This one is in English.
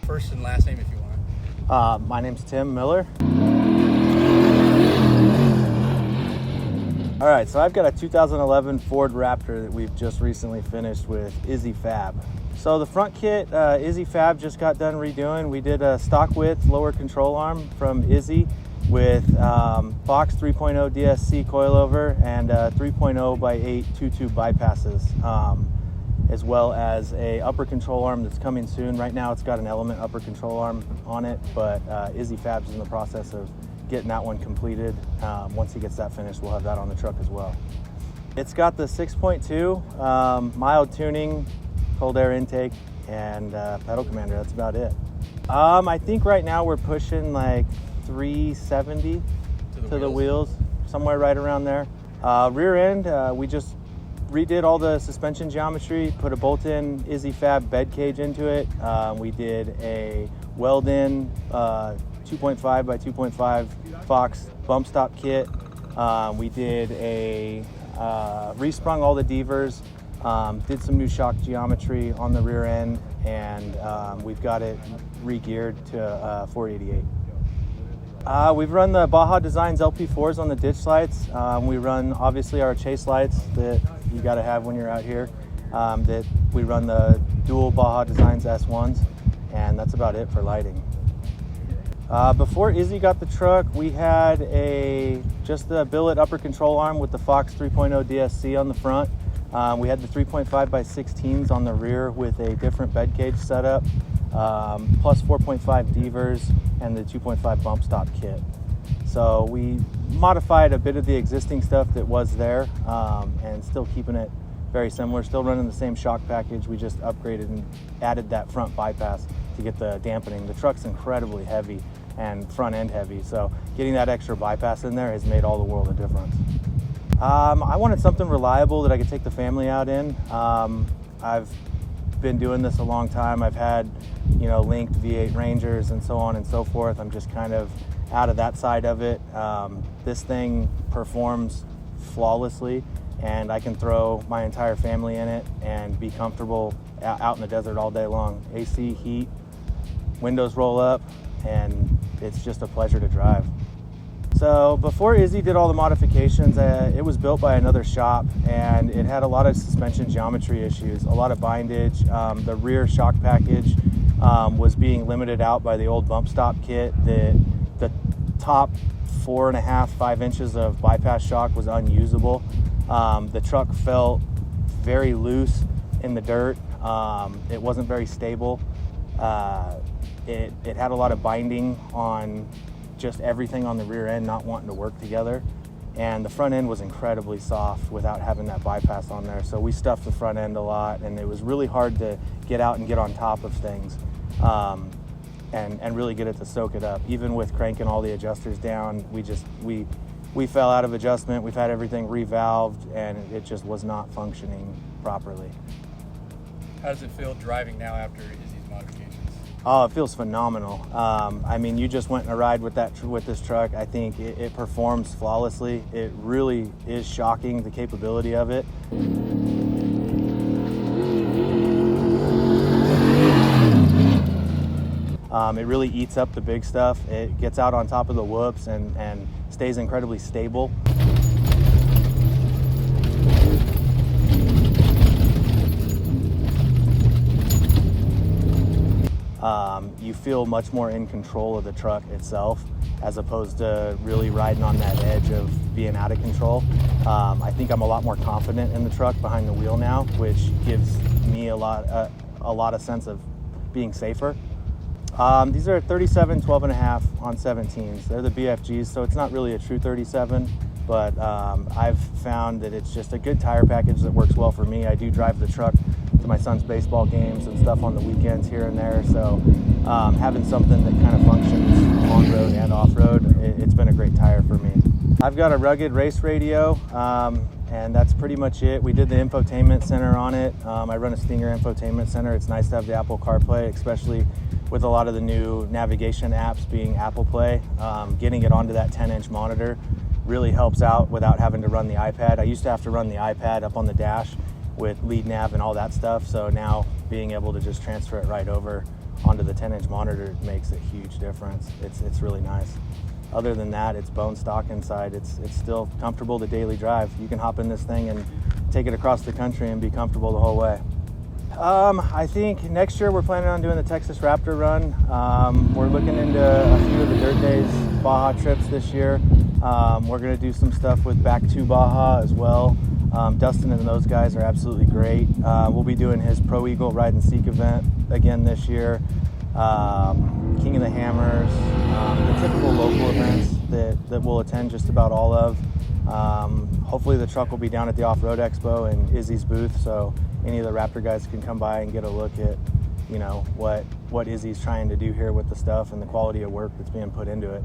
First and last name if you want. My name's Tim Miller. All right, so I've got a 2011 Ford Raptor that we've just recently finished with Izzy Fab. So the front kit, Izzy Fab just got done redoing. We did a stock width lower control arm from Izzy with Fox 3.0 DSC coilover and 3.0 by 8 2-tube bypasses, as well as a upper control arm that's coming soon. Right now it's got an Element upper control arm on it, but Izzy Fab's in the process of getting that one completed. Once he gets that finished, we'll have that on the truck as well. It's got the 6.2, mild tuning, cold air intake, and pedal commander. That's about it. I think right now we're pushing like 370 to the wheels, somewhere right around there. Rear end, we just redid all the suspension geometry, put a bolt-in Izzy Fab bed cage into it. We did a weld-in 2.5 by 2.5 Fox bump stop kit. We did a resprung all the devers, did some new shock geometry on the rear end, and we've got it re-geared to 488. We've run the Baja Designs LP4s on the ditch lights. We run obviously our chase lights that you got to have when you're out here. That we run the dual Baja Designs S1s, and that's about it for lighting. Before Izzy got the truck, we had just the billet upper control arm with the Fox 3.0 DSC on the front. We had the 3.5 by 16s on the rear with a different bed cage setup, plus 4.5 devers and the 2.5 bump stop kit. So we modified a bit of the existing stuff that was there, and still keeping it very similar, still running the same shock package. We just upgraded and added that front bypass to get the dampening. The truck's incredibly heavy and front end heavy, so getting that extra bypass in there has made all the world of difference. I wanted something reliable that I could take the family out in. I've been doing this a long time. I've had, linked V8 Rangers and so on and so forth. I'm just kind of out of that side of it. This thing performs flawlessly, and I can throw my entire family in it and be comfortable out in the desert all day long. AC, heat, windows roll up, and it's just a pleasure to drive. So before Izzy did all the modifications, it was built by another shop, and it had a lot of suspension geometry issues, a lot of bindage. The rear shock package was being limited out by the old bump stop kit. The top 4.5, 5 inches of bypass shock was unusable. The truck felt very loose in the dirt. It wasn't very stable. It had a lot of binding on just everything on the rear end not wanting to work together, and the front end was incredibly soft without having that bypass on there. So we stuffed the front end a lot, and it was really hard to get out and get on top of things, and really get it to soak it up. Even with cranking all the adjusters down, we fell out of adjustment. We've had everything revalved, and it just was not functioning properly. How does it feel driving now after Izzy's modifications? Oh, it feels phenomenal. I mean, you just went on a ride with this truck. I think it performs flawlessly. It really is shocking, the capability of it. It really eats up the big stuff. It gets out on top of the whoops and stays incredibly stable. You feel much more in control of the truck itself, as opposed to really riding on that edge of being out of control. I think I'm a lot more confident in the truck behind the wheel now, which gives me a lot of sense of being safer. These are 37 12.5 on 17s. They're the BFGs, so it's not really a true 37, but I've found that it's just a good tire package that works well for me. I do drive the truck to my son's baseball games and stuff on the weekends here and there, so having something that kind of functions on-road and off-road, it's been a great tire for me. I've got a rugged race radio, and that's pretty much it. We did the infotainment center on it. I run a Stinger infotainment center. It's nice to have the Apple CarPlay, especially with a lot of the new navigation apps being Apple Play. Getting it onto that 10-inch monitor really helps out without having to run the iPad. I used to have to run the iPad up on the dash with lead nav and all that stuff, so now being able to just transfer it right over onto the 10-inch monitor makes a huge difference. It's really nice. Other than that, it's bone stock inside. It's still comfortable to daily drive. You can hop in this thing and take it across the country and be comfortable the whole way. I think next year we're planning on doing the Texas Raptor run. We're looking into a few of the Dirt Days Baja trips this year. We're going to do some stuff with Back to Baja as well. Dustin and those guys are absolutely great. We'll be doing his Pro Eagle Ride and Seek event again this year. King of the Hammers, the typical local events that we'll attend just about all of. Hopefully the truck will be down at the Off-Road Expo in Izzy's booth, so any of the Raptor guys can come by and get a look at, you know, what Izzy's trying to do here with the stuff and the quality of work that's being put into it.